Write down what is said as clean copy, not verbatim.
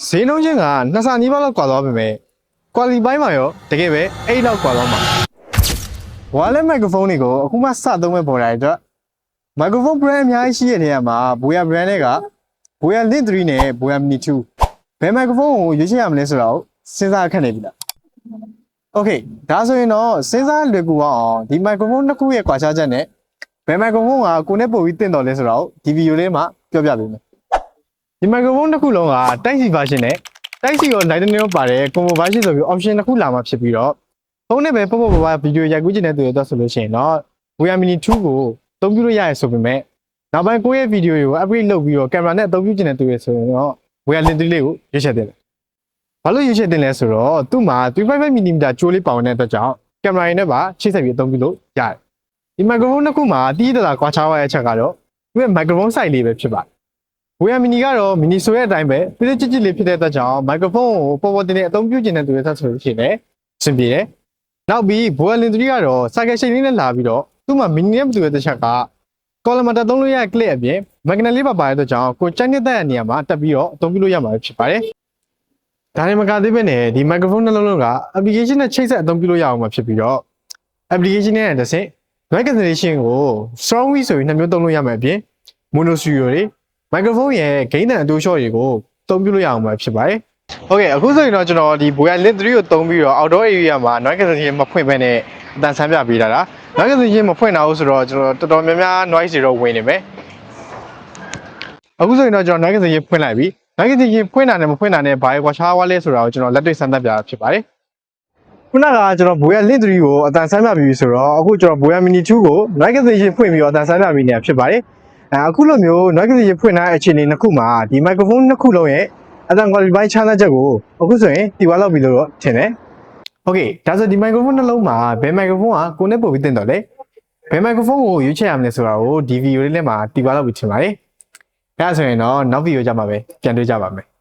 ဈေးနှုန်းချင်းကနှစ်ဆနီးပါးလောက်ကွာသွားပြီမဲ့ကွာလီပိုင်းမှာရောတကယ်ပဲအဲ့လောက်ကွာသွားမှာဝါလက်မိုက်ခရိုဖုန်းတွေကိုအခုမှစသုံးမဲ့ပေါ်လာတဲ့အတွက်မိုက်ခရိုဖုန်း brand အများကြီးရှိတဲ့နေရာမှာဘိုယာ brand တွေကဘိုယာ Link 3နဲ့ဘိုယာ Mini 2ဘယ်မိုက်ခရိုဖုန်းကိုရွေးချယ်ရမလဲဆိုတော့စဉ်းစားခက်နေပြီလား Okay ဒါဆိုရင်တော့စဉ်းစားလွယ်ကူအောင်ဒီမိုက်ခရိုဖုန်းနှစ်ခုရဲ့ကွာခြားချက်နဲ့ဘယ်မိုက်ခရိုဖုန်းကကိုယ်နဲ့ပို့ပြီးတင့်တော်လဲဆိုတော့ဒီဗီဒီယိုလေးမှာပြောပြပေးမယ်ဒီမိုက်ခရိုဖုန်းတစ်ခုလုံးကတိုက်စီ version နဲ့တိုက်စီရော Lightning ရောပါတယ် combo version ဆိုပြီး option တစ်ခုလာမှာဖြစ်ပြီးတော့ဖုန်းနဲ့ပဲပေါ့ပေါ့ပါဗီဒီယိုရိုက်ကူးချင်တဲ့သူတွေတော့ဆိုလို့ရှိရင်တော့ Voya Mini 2ကိုအသုံးပြုလို့ရရဆိုပေမဲ့နောက်ပိုင်းကိုယ့်ရဲ့ဗီဒီယိုတွေကို upgrade လုပ်ပြီးတော့ကင်မရာနဲ့အသုံးပြုချင်တဲ့သူတွေဆိုရင်တော့ Voya Link 3လေးကိုရွေးချယ်တယ်ဘာလို့ရွေးချယ်တင်လဲဆိုတော့သူ့မှာ 3.5mm ကြိုးလေးပေါင်တဲ့အတွက်ကြောင့်ကင်မရာရင်းနဲ့ပါချိတ်ဆက်ပြီးအသုံးပြုလို့ရတယ်ဒီမိုက်ခရိုဖုန်းတစ်ခုမှာအတီးတလာကွာခြားသွားတဲ့အချက်ကတော့သူ့ရဲ့မိုက်ခရိုဖုန်း size လေးပဲဖြစ်ပါတယ်Voya Mini ကတော့ mini ဆိုတဲ့အတိုင်းပဲပြည့်ပြည့်ကြည်ကြည်လေးဖြစ်တဲ့အတွက်ကြောင့်မိုက်ခရိုဖုန်းကိုပေါ်ပေါ်တင်တင်အသုံးပြုချင်တဲ့သူတွေဆက်ဆိုလို့ရှိရင်လည်းအဆင်ပြေတယ်နောက်ပြီး Voya Link 3ကတော့ cycle shape လေးနဲ့လာပြီးတော့သူ့မှာ mini နဲ့တူတဲ့တစ်ချက်က column မှာသုံးလို့ရတဲ့ clip အပြင် magnet လေးပါတဲ့အတွက်ကြောင့်ကိုကြိုက်နေတဲ့နေရာမှာတက်ပြီးတော့အသုံးပြုလို့ရမှာဖြစ်ပါတယ်ဒါနဲ့မကသေးပဲနဲ့ဒီ microphone နှလုံးလုံးက application နဲ့ချိတ်ဆက်အသုံးပြုလို့ရအောင်မှာဖြစ်ပြီးတော့ application နဲ့တစ်ဆင့် noise cancellation ကို strong V ဆိုပြီးနှစ်မျိုးသုံးလို့ရမှာအပြင် mono stereo တွေ microphone ရဲ့ gain နဲ့အတိုး short တွေကိုသုံးပြုလို့ရအောင်မှာဖြစ်ပါတယ်။ Okay အခုဆိုရင်တော့ကျွန်တော်ဒီ Voya Link 3ကိုသုံးပြီးတော့ outdoor area မှာ noise cancellation မဖွင့်ဘဲနဲ့အတန်ဆန်းပြပေးတာလား noise cancellation မဖွင့်တာလို့ဆိုတော့ကျွန်တော်တော်တော်များများ noise တွေတော့ဝင်နေမယ်။အခုဆိုရင်တော့ကျွန်တော် noise cancellation ဖွင့်လိုက်ပြီ။ noise cancellation ဖွင့်တာနဲ့မဖွင့်တာနဲ့ဘာကွာခြားသွားလဲဆိုတာကိုကျွန်တော်လက်တွေ့စမ်းသပ်ပြတာဖြစ်ပါတယ်။ခုနကကျွန်တော် Voya Link 3ကိုအတန်ဆန်းပြပြီးဆိုတော့အခုကျွန်တော် Voya Mini 2ကို noise cancellation ဖွင့်ပြီးတော့အတန်ဆန်းပြပြီးနေတာဖြစ်ပါတယ်။အခုလိုမျိုး noise cancellation ဖွင့်ထားတဲ့အခြေအနေနှစ်ခုမှာဒီ microphone နှစ်ခုလုံးရဲ့အတန် quality ပိုင်းခြားနားချက်ကိုအခုဆိုရင်ဒီဝါလောက်ပြီလို့တော့ထင်တယ်။ Okay ဒါဆိုဒီ microphone နှလုံးမှာဘယ် microphone ကကိုယ်နဲ့ပို့ပြီးတင်တော့လဲဘယ် microphone ကိုရွေးချယ်ရမလဲဆိုတာကိုဒီ video လေးနဲ့မှာဒီဝါလောက်ပြီထင်ပါတယ်။အဲဒါဆိုရင်တော့နောက် video ကြမှာပဲပြန်တွေ့ကြပါမယ်။